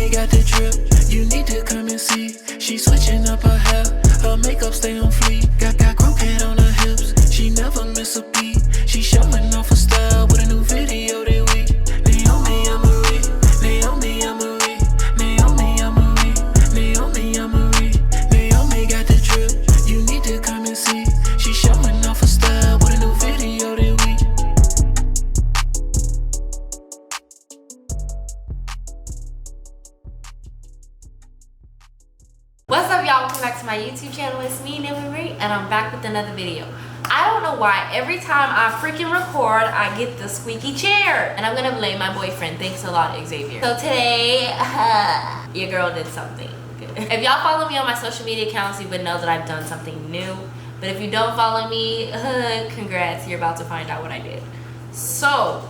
Naomi got the drip, you need to come and see. She switching up her hair, her makeup stay on fleek. Got croquette on her hips, she never miss a beat. She showing off her style with a new video this week. Naomi, I'm Marie, Naomi, I'm Marie, Naomi, I'm Marie, Naomi, I'm Marie. Naomi got the drip, you need to come and see. She showing off her style with a new video this week. What's up, y'all? Welcome back to my YouTube channel. It's me, Naomi, and I'm back with another video. I don't know why every time I freaking record, I get the squeaky chair. And I'm gonna blame my boyfriend. Thanks a lot, Xavier. So today, your girl did something. If y'all follow me on my social media accounts, you would know that I've done something new. But if you don't follow me, congrats, you're about to find out what I did. So,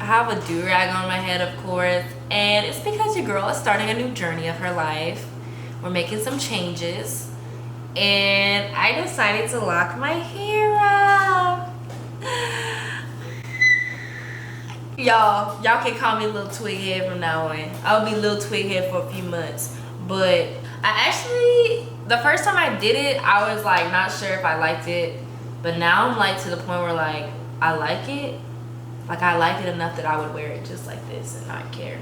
I have a do-rag on my head, of course, and it's because your girl is starting a new journey of her life. We're making some changes, and I decided to lock my hair up. Y'all can call me Little Twig Head from now on. I'll be Little Twig Head for a few months. But I actually, the first time I did it, I was like not sure if I liked it. But now I'm like to the point where like I like it. Like I like it enough that I would wear it just like this and not care.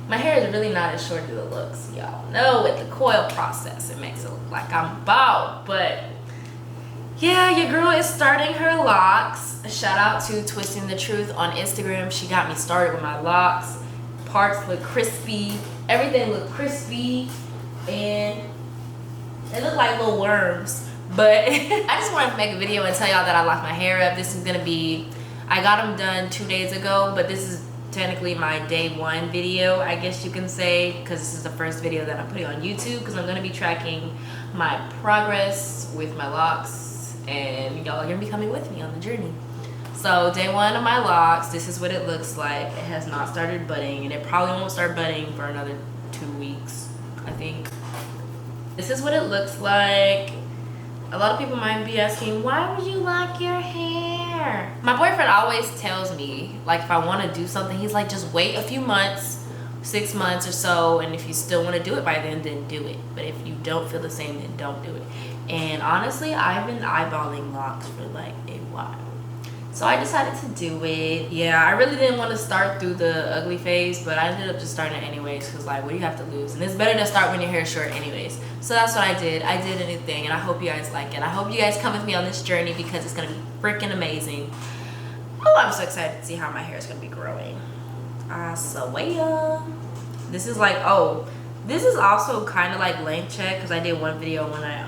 My hair is really not as short as it looks, y'all know. With the coil process, it makes it look like I'm bald. But yeah, your girl is starting her locks. Shout out to Twisting the Truth on Instagram. She got me started with my locks. Parts look crispy. Everything looked crispy. And they look like little worms. But I just wanted to make a video and tell y'all that I locked my hair up. This is gonna be, I got them done 2 days ago, but this is technically my day 1 video, I guess you can say, because this is the first video that I'm putting on YouTube, because I'm going to be tracking my progress with my locks, and y'all are going to be coming with me on the journey. So day 1 of my locks, this is what it looks like. It has not started budding, and it probably won't start budding for another 2 weeks, I think. This is what it looks like. A lot of people might be asking, why would you lock your hair? My boyfriend always tells me, like, if I want to do something, he's like, just wait a few months, 6 months or so, and if you still want to do it by then do it. But if you don't feel the same, then don't do it. And honestly, I've been eyeballing locks for like a while. So I decided to do it. Yeah, I really didn't want to start through the ugly phase, but I ended up just starting it anyways, because like, what do you have to lose? And it's better to start when your hair's short anyways. So that's what I did. I did a new thing, and I hope you guys like it. I hope you guys come with me on this journey, because it's going to be freaking amazing. Oh, I'm so excited to see how my hair is going to be growing. So yeah. This is like, oh, this is also kind of like length check, because I did one video when I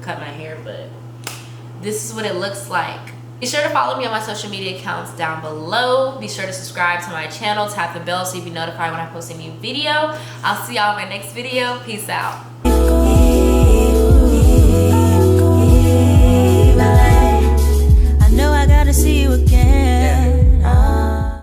cut my hair, but this is what it looks like. Be sure to follow me on my social media accounts down below. Be sure to subscribe to my channel, tap the bell so you'll be notified when I post a new video. I'll see y'all in my next video. Peace out. I know I gotta see you again.